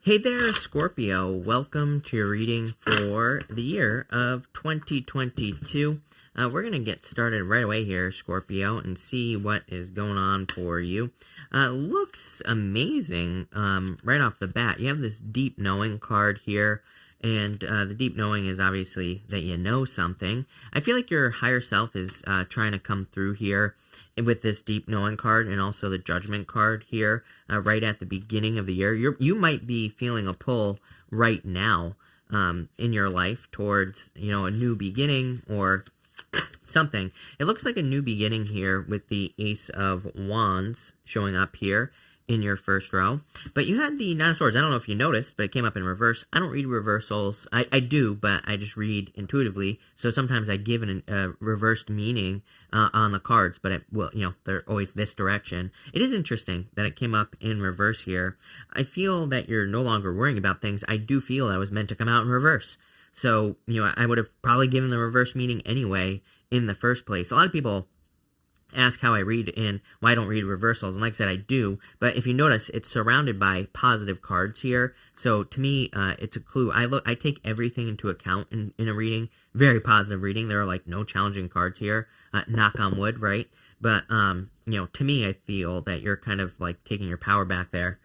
Hey there, Scorpio. Welcome to your reading for the year of 2022. We're going to get started right away here, Scorpio, and see what is going on for you. Looks amazing right off the bat. You have this deep knowing card here, and the deep knowing is obviously that you know something. I feel like your higher self is trying to come through here with this deep knowing card and also the judgment card here right at the beginning of the year. You might be feeling a pull right now in your life towards, a new beginning or something. It looks like a new beginning here with the Ace of Wands showing up here in your first row. But you had the Nine of Swords. I don't know if you noticed, but it came up in reverse. I don't read reversals. I do, but I just read intuitively. So sometimes I give a reversed meaning on the cards, but they're always this direction. It is interesting that it came up in reverse here. I feel that you're no longer worrying about things. I do feel that was meant to come out in reverse. So, I would have probably given the reverse meaning anyway in the first place. A lot of people ask how I read and why I don't read reversals, and like I said, I do, but if you notice, it's surrounded by positive cards here, so to me, it's a clue. I take everything into account in a reading. Very positive reading. There are like no challenging cards here, knock on wood, right? But to me, I feel that you're kind of like taking your power back there.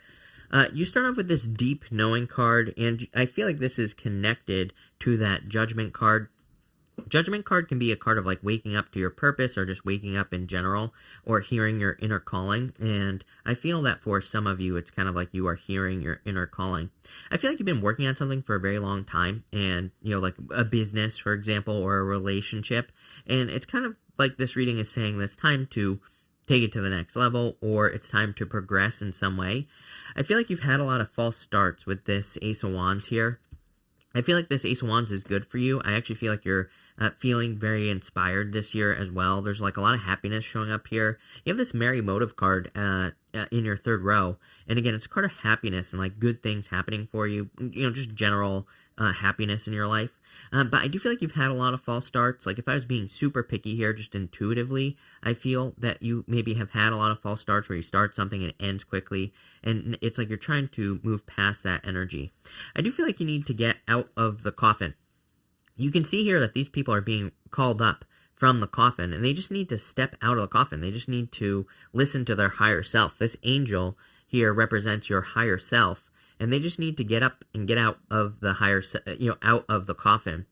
You start off with this deep knowing card, and I feel like this is connected to that judgment card. Judgment card can be a card of like waking up to your purpose or just waking up in general or hearing your inner calling. And I feel that for some of you, it's kind of like you are hearing your inner calling. I feel like you've been working on something for a very long time and, like a business, for example, or a relationship. And it's kind of like this reading is saying that it's time to take it to the next level or it's time to progress in some way. I feel like you've had a lot of false starts with this Ace of Wands here. I feel like this Ace of Wands is good for you. I actually feel like you're feeling very inspired this year as well. There's like a lot of happiness showing up here. You have this Merry Motive card in your third row. And again, it's a card of happiness and like good things happening for you. Just general happiness in your life. But I do feel like you've had a lot of false starts. Like if I was being super picky here, just intuitively, I feel that you maybe have had a lot of false starts where you start something and it ends quickly. And it's like you're trying to move past that energy. I do feel like you need to get out of the coffin. You can see here that these people are being called up from the coffin, and they just need to step out of the coffin. They just need to listen to their higher self. This angel here represents your higher self, and they just need to get up and get out of the out of the coffin.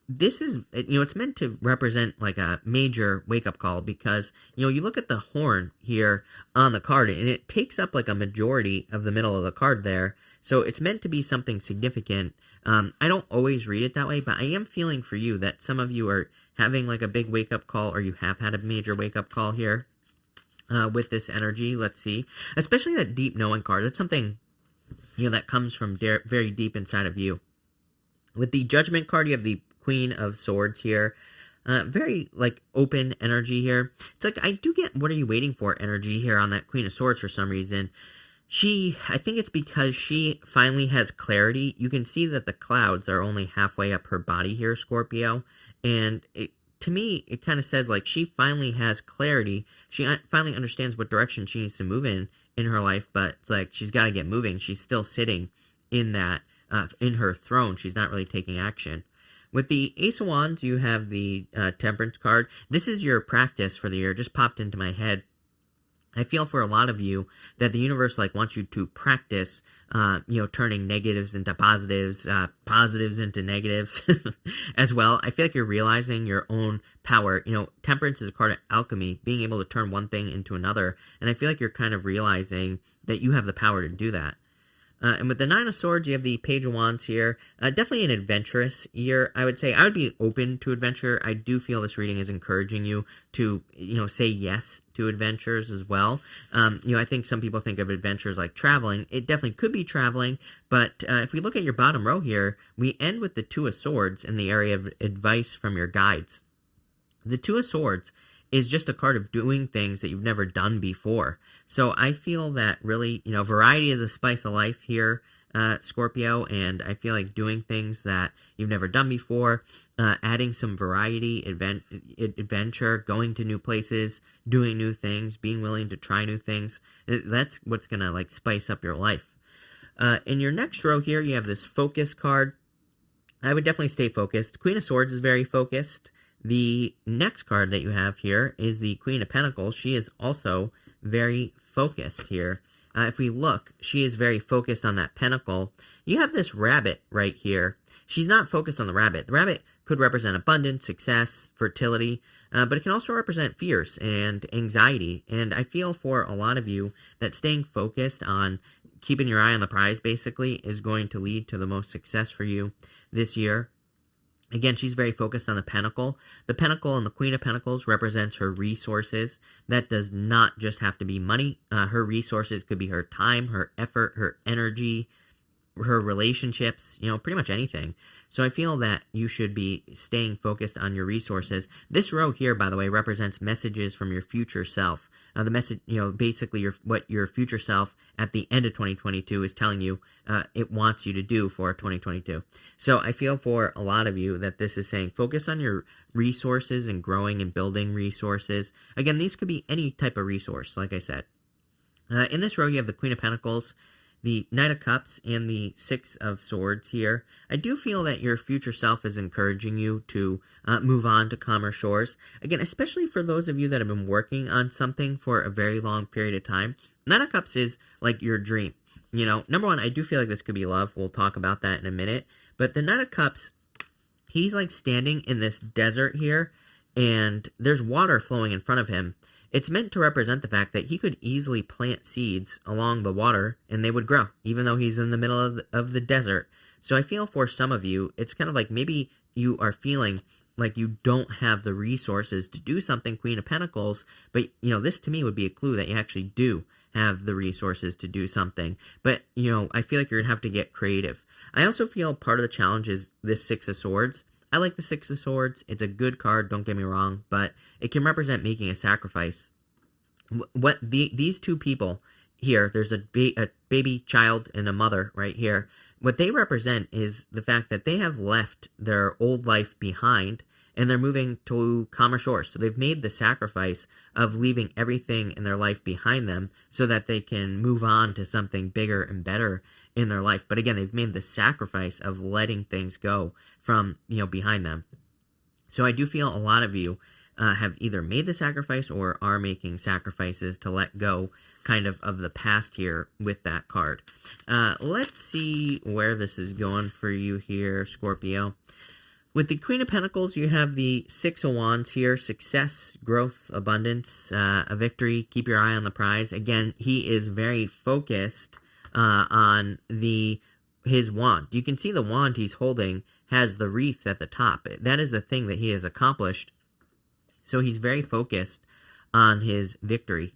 This is, it's meant to represent like a major wake-up call because, you look at the horn here on the card, and it takes up like a majority of the middle of the card there. So it's meant to be something significant. I don't always read it that way, but I am feeling for you that some of you are having like a big wake-up call, or you have had a major wake-up call here with this energy. Let's see. Especially that deep knowing card. That's something, that comes from very deep inside of you. With the Judgment card, you have the Queen of Swords here. Very like open energy here. It's like I do get what are you waiting for energy here on that Queen of Swords for some reason. I think it's because she finally has clarity. You can see that the clouds are only halfway up her body here, Scorpio. And to me, it kind of says like she finally has clarity. She finally understands what direction she needs to move in her life. But it's like she's got to get moving. She's still sitting in that, in her throne. She's not really taking action. With the Ace of Wands, you have the Temperance card. This is your practice for the year. It just popped into my head. I feel for a lot of you that the universe wants you to practice, turning negatives into positives, positives into negatives as well. I feel like you're realizing your own power. Temperance is a card of alchemy, being able to turn one thing into another. And I feel like you're kind of realizing that you have the power to do that. And with the Nine of Swords, you have the Page of Wands here. Definitely an adventurous year, I would say. I would be open to adventure. I do feel this reading is encouraging you to, say yes to adventures as well. I think some people think of adventures like traveling. It definitely could be traveling, but if we look at your bottom row here, we end with the Two of Swords in the area of advice from your guides. The Two of Swords is just a card of doing things that you've never done before. So I feel that really, variety is the spice of life here, Scorpio, and I feel like doing things that you've never done before, adding some variety, adventure, going to new places, doing new things, being willing to try new things, that's what's going to spice up your life. In your next row here, you have this focus card. I would definitely stay focused. Queen of Swords is very focused. The next card that you have here is the Queen of Pentacles. She is also very focused here. If we look, she is very focused on that pentacle. You have this rabbit right here. She's not focused on the rabbit. The rabbit could represent abundance, success, fertility, but it can also represent fears and anxiety. And I feel for a lot of you that staying focused on keeping your eye on the prize, basically, is going to lead to the most success for you this year. Again, she's very focused on the pentacle. The pentacle and the Queen of Pentacles represents her resources. That does not just have to be money. Her resources could be her time, her effort, her energy, her relationships, pretty much anything. So I feel that you should be staying focused on your resources. This row here, by the way, represents messages from your future self. The message, basically what your future self at the end of 2022 is telling you it wants you to do for 2022. So I feel for a lot of you that this is saying focus on your resources and growing and building resources. Again, these could be any type of resource, like I said. In this row, you have the Queen of Pentacles, the Knight of Cups, and the Six of Swords here. I do feel that your future self is encouraging you to move on to calmer shores. Again, especially for those of you that have been working on something for a very long period of time. Knight of Cups is like your dream. Number one, I do feel like this could be love. We'll talk about that in a minute. But the Knight of Cups, he's like standing in this desert here, and there's water flowing in front of him. It's meant to represent the fact that he could easily plant seeds along the water and they would grow, even though he's in the middle of the desert. So I feel for some of you, it's kind of like maybe you are feeling like you don't have the resources to do something, Queen of Pentacles, but, this to me would be a clue that you actually do have the resources to do something. But, I feel like you're going to have to get creative. I also feel part of the challenge is this Six of Swords. I like the Six of Swords. It's a good card, don't get me wrong, but it can represent making a sacrifice. These two people here, there's a baby child and a mother right here. What they represent is the fact that they have left their old life behind and they're moving to calmer shores. So they've made the sacrifice of leaving everything in their life behind them so that they can move on to something bigger and better in their life. But again, they've made the sacrifice of letting things go from, behind them. So I do feel a lot of you have either made the sacrifice or are making sacrifices to let go kind of the past here with that card. Let's see where this is going for you here, Scorpio. With the Queen of Pentacles, you have the Six of Wands here. Success, growth, abundance, a victory. Keep your eye on the prize. Again, he is very focused on his wand. You can see the wand he's holding has the wreath at the top. That is the thing that he has accomplished. So he's very focused on his victory.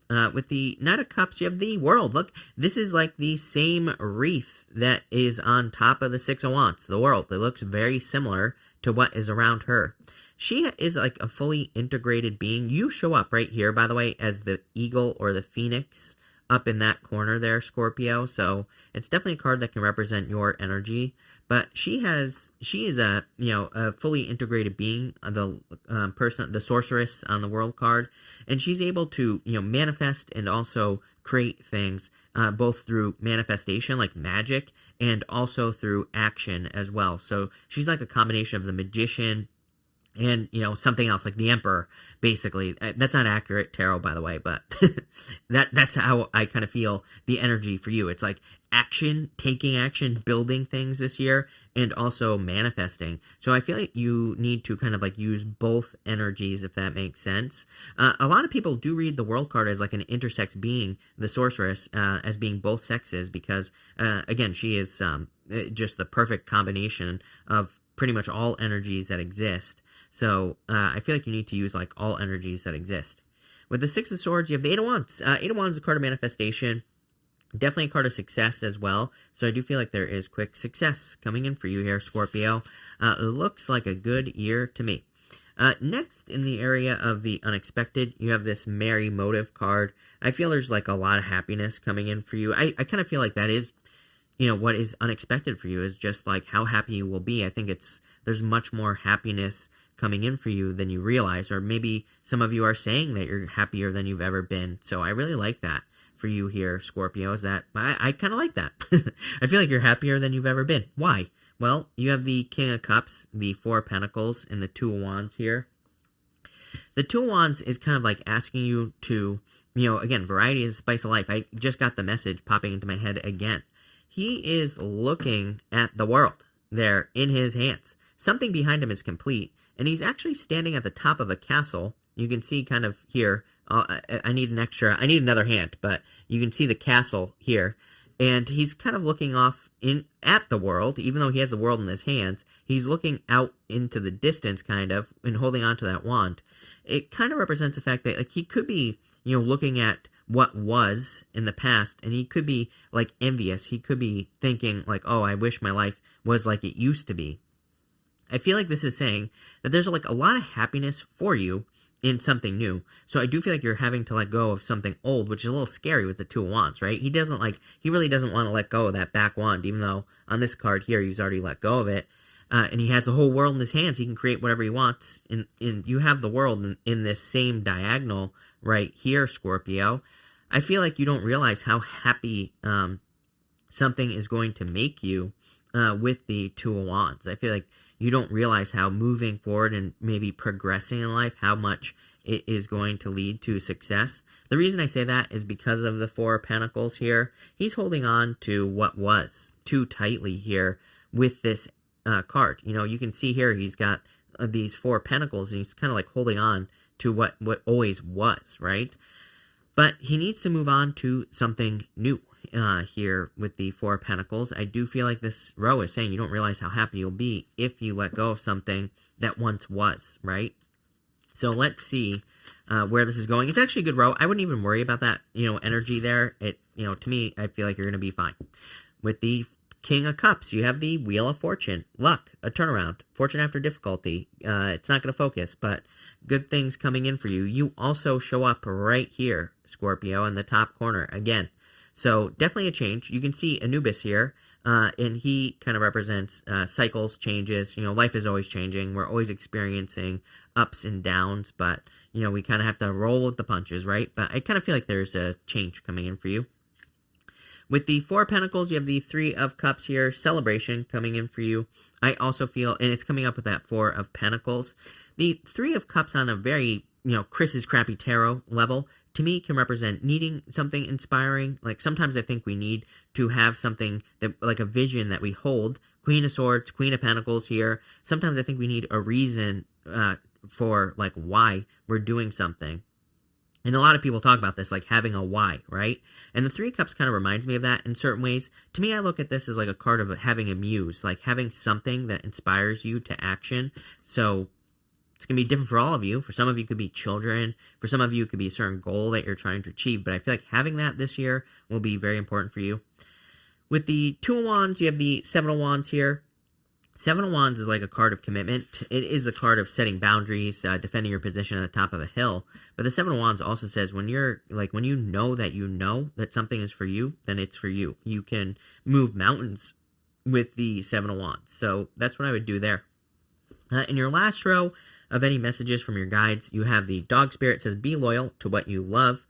With the Knight of Cups, you have the World. Look, this is like the same wreath that is on top of the Six of Wands, the World. It looks very similar to what is around her. She is like a fully integrated being. You show up right here, by the way, as the eagle or the phoenix up in that corner there, Scorpio. So it's definitely a card that can represent your energy. But she is a fully integrated being, the sorceress on the World card, and she's able to manifest and also create things both through manifestation like magic and also through action as well. So she's like a combination of the magician and, something else like the Emperor, basically. That's not accurate tarot, by the way, but that's how I kind of feel the energy for you. It's like action, taking action, building things this year, and also manifesting. So I feel like you need to kind of like use both energies, if that makes sense. A lot of people do read the World card as like an intersex being, the sorceress, as being both sexes, because, again, she is just the perfect combination of pretty much all energies that exist. So I feel like you need to use like all energies that exist. With the Six of Swords, you have the Eight of Wands. Eight of Wands is a card of manifestation. Definitely a card of success as well. So I do feel like there is quick success coming in for you here, Scorpio. It looks like a good year to me. Next, in the area of the unexpected, you have this Merry Motive card. I feel there's like a lot of happiness coming in for you. I kind of feel like that is, what is unexpected for you is just like how happy you will be. I think there's much more happiness coming in for you than you realize, or maybe some of you are saying that you're happier than you've ever been. So I really like that. for you here, Scorpio, is that I kind of like that. I feel like you're happier than you've ever been. Why? Well, you have the King of Cups, the Four of Pentacles, and the Two of Wands here. The Two of Wands is kind of like asking you to, again, variety is the spice of life. I just got the message popping into my head again. He is looking at the world there in his hands. Something behind him is complete, and he's actually standing at the top of a castle. You can see kind of here, I need another hand, but you can see the castle here. And he's kind of looking off at the world, even though he has the world in his hands. He's looking out into the distance, kind of, and holding on to that wand. It kind of represents the fact that, like, he could be, looking at what was in the past, and he could be, like, envious. He could be thinking, like, oh, I wish my life was like it used to be. I feel like this is saying that there's, like, a lot of happiness for you in something new. So I do feel like you're having to let go of something old, which is a little scary with the Two of Wands, right? He really doesn't want to let go of that back wand, even though on this card here, he's already let go of it. And he has the whole world in his hands. He can create whatever he wants. And you have the world in this same diagonal right here, Scorpio. I feel like you don't realize how happy something is going to make you with the Two of Wands. I feel like you don't realize how moving forward and maybe progressing in life, how much it is going to lead to success. The reason I say that is because of the Four of Pentacles here. He's holding on to what was too tightly here with this card. You can see here he's got these Four of Pentacles, and he's kind of like holding on to what always was, right? But he needs to move on to something new. Here with the Four of Pentacles, I do feel like this row is saying you don't realize how happy you'll be if you let go of something that once was, right? So let's see where this is going. It's actually a good row. I wouldn't even worry about that, energy there. To me, I feel like you're going to be fine. With the King of Cups, you have the Wheel of Fortune, luck, a turnaround, fortune after difficulty. It's not going to focus, but good things coming in for you. You also show up right here, Scorpio, in the top corner again. So definitely a change. You can see Anubis here, and he kind of represents cycles, changes. Life is always changing. We're always experiencing ups and downs, but, we kind of have to roll with the punches, right? But I kind of feel like there's a change coming in for you. With the Four of Pentacles, you have the Three of Cups here, celebration coming in for you. I also feel, and it's coming up with that Four of Pentacles. The Three of Cups on a very, Chris's crappy tarot level, to me, can represent needing something inspiring. Like, sometimes I think we need to have something that, like a vision that we hold. Queen of Swords, Queen of Pentacles here. Sometimes I think we need a reason for, like, why we're doing something. And a lot of people talk about this, like having a why, right? And the Three of Cups kind of reminds me of that in certain ways. To me, I look at this as like a card of having a muse, like having something that inspires you to action. So it's going to be different for all of you. For some of you, it could be children. For some of you, it could be a certain goal that you're trying to achieve. But I feel like having that this year will be very important for you. With the Two of Wands, you have the Seven of Wands here. Seven of Wands is like a card of commitment. It is a card of setting boundaries, defending your position at the top of a hill. But the Seven of Wands also says when you know that something is for you, then it's for you. You can move mountains with the Seven of Wands. So that's what I would do there. In your last row of any messages from your guides, you have the Dog Spirit. It says, be loyal to what you love.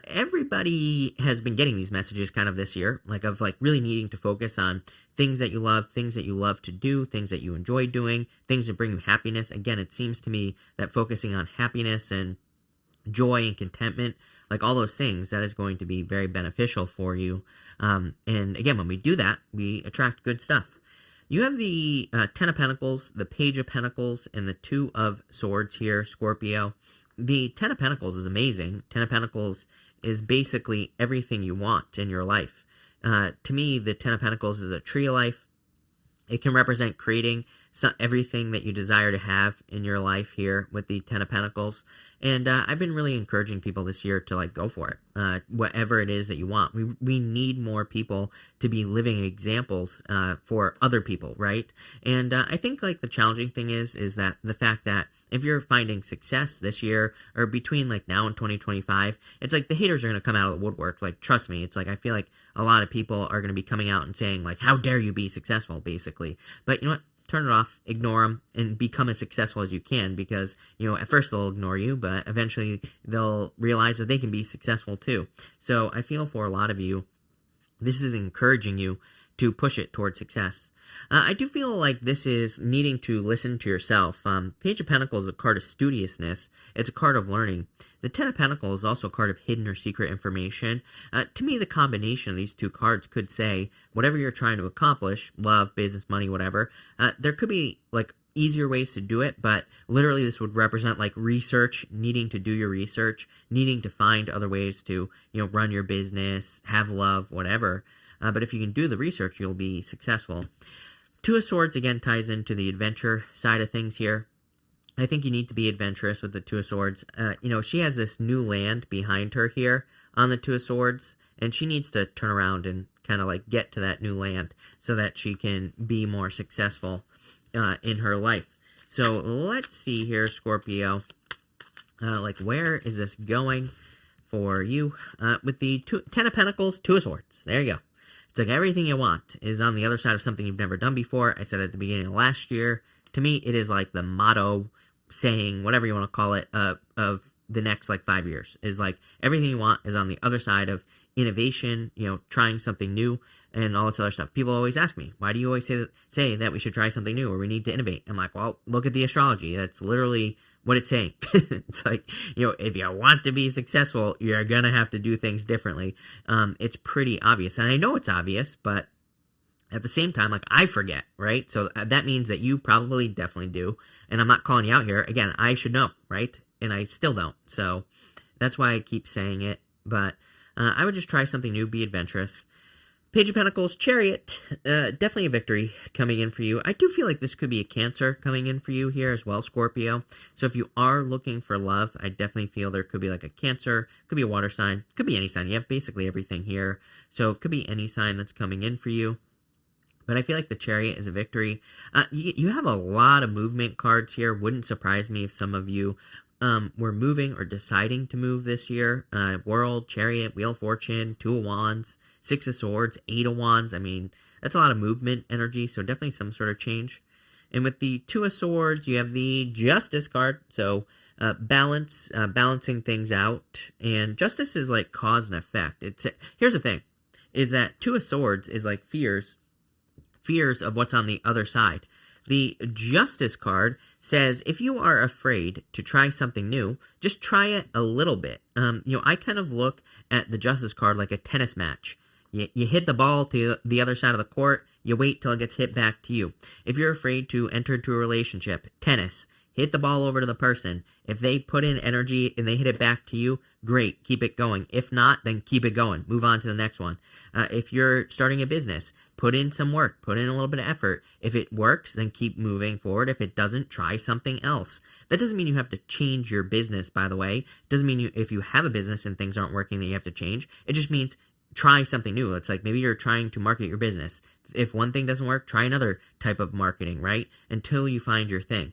Everybody has been getting these messages kind of this year, of really needing to focus on things that you love to do, things that you enjoy doing, things that bring you happiness. Again, it seems to me that focusing on happiness and joy and contentment, like all those things, that is going to be very beneficial for you. And again, when we do that, we attract good stuff. You have the Ten of Pentacles, the Page of Pentacles, and the Two of Swords here, Scorpio. The Ten of Pentacles is amazing. Ten of Pentacles is basically everything you want in your life. To me, the Ten of Pentacles is a tree of life. It can represent creating everything that you desire to have in your life here with the Ten of Pentacles. And I've been really encouraging people this year to go for it. Whatever it is that you want. We need more people to be living examples for other people, right? And I think the challenging thing is that the fact that if you're finding success this year or between now and 2025, it's the haters are going to come out of the woodwork. Trust me, it's I feel like a lot of people are going to be coming out and saying how dare you be successful, basically. But you know what? turn it off, ignore them, and become as successful as you can, because, at first they'll ignore you, but eventually they'll realize that they can be successful too. So I feel for a lot of you, this is encouraging you to push it towards success. I do feel like this is needing to listen to yourself. Page of Pentacles is a card of studiousness. It's a card of learning. The Ten of Pentacles is also a card of hidden or secret information. To me, the combination of these two cards could say, whatever you're trying to accomplish, love, business, money, whatever, there could be like easier ways to do it, but literally this would represent like research, needing to do your research, needing to find other ways to, run your business, have love, whatever. But if you can do the research, you'll be successful. Two of Swords, again, ties into the adventure side of things here. I think you need to be adventurous with the Two of Swords. She has this new land behind her here on the Two of Swords, and she needs to turn around and kind of like get to that new land so that she can be more successful in her life. So let's see here, Scorpio. Where is this going for you? With the Ten of Pentacles, Two of Swords. There you go. It's like everything you want is on the other side of something you've never done before. I said at the beginning of last year, to me, it is like the motto, saying, whatever you want to call it, of the next 5 years. Is like everything you want is on the other side of innovation, trying something new and all this other stuff. People always ask me, why do you always say that we should try something new or we need to innovate? I'm like, well, look at the astrology. That's literally what it's saying. It's like, if you want to be successful, you're going to have to do things differently. It's pretty obvious. And I know it's obvious, but at the same time, I forget, right? So that means that you probably definitely do. And I'm not calling you out here. Again, I should know, right? And I still don't. So that's why I keep saying it. But I would just try something new, be adventurous. Page of Pentacles, Chariot, definitely a victory coming in for you. I do feel like this could be a Cancer coming in for you here as well, Scorpio. So if you are looking for love, I definitely feel there could be a Cancer, could be a water sign, could be any sign. You have basically everything here. So it could be any sign that's coming in for you. But I feel like the Chariot is a victory. You have a lot of movement cards here. Wouldn't surprise me if some of you were moving or deciding to move this year. World, Chariot, Wheel of Fortune, Two of Wands, Six of Swords, Eight of Wands. I mean, that's a lot of movement energy, so definitely some sort of change. And with the Two of Swords, you have the Justice card. So balancing things out. And Justice is like cause and effect. Here's the thing, is that Two of Swords is like fears of what's on the other side. The Justice card says if you are afraid to try something new, just try it a little bit. I kind of look at the Justice card like a tennis match. You hit the ball to the other side of the court, you wait till it gets hit back to you. If you're afraid to enter into a relationship, tennis, hit the ball over to the person. If they put in energy and they hit it back to you, great, keep it going. If not, then keep it going. Move on to the next one. If you're starting a business, put in some work, put in a little bit of effort. If it works, then keep moving forward. If it doesn't, try something else. That doesn't mean you have to change your business, by the way. It doesn't mean if you have a business and things aren't working that you have to change. It just means try something new. It's like maybe you're trying to market your business. If one thing doesn't work, try another type of marketing, right? Until you find your thing.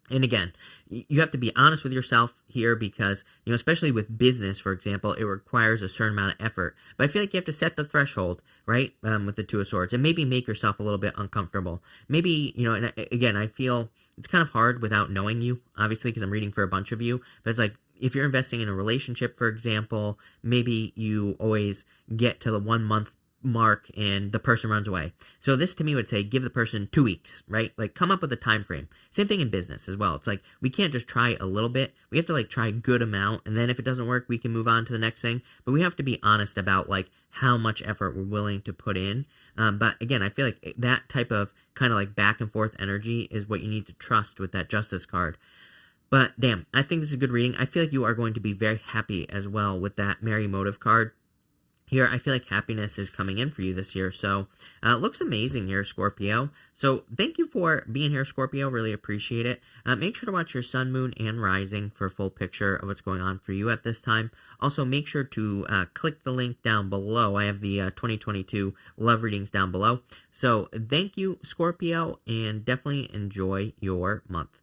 And again, you have to be honest with yourself here because, especially with business, for example, it requires a certain amount of effort. But I feel like you have to set the threshold, right, with the Two of Swords and maybe make yourself a little bit uncomfortable. Maybe, and again, I feel it's kind of hard without knowing you, obviously, because I'm reading for a bunch of you. But it's like if you're investing in a relationship, for example, maybe you always get to the 1 month mark and the person runs away. So this to me would say give the person 2 weeks, right? Like come up with a time frame. Same thing in business as well. It's like we can't just try a little bit. We have to try a good amount, and then if it doesn't work, we can move on to the next thing. But we have to be honest about how much effort we're willing to put in. But again, I feel like that type of kind of back and forth energy is what you need to trust with that Justice card. But damn, I think this is a good reading. I feel like you are going to be very happy as well with that Merry Motive card. Here, I feel like happiness is coming in for you this year. So, looks amazing here, Scorpio. So, thank you for being here, Scorpio. Really appreciate it. Make sure to watch your sun, moon, and rising for a full picture of what's going on for you at this time. Also, make sure to click the link down below. I have the 2022 love readings down below. So, thank you, Scorpio, and definitely enjoy your month.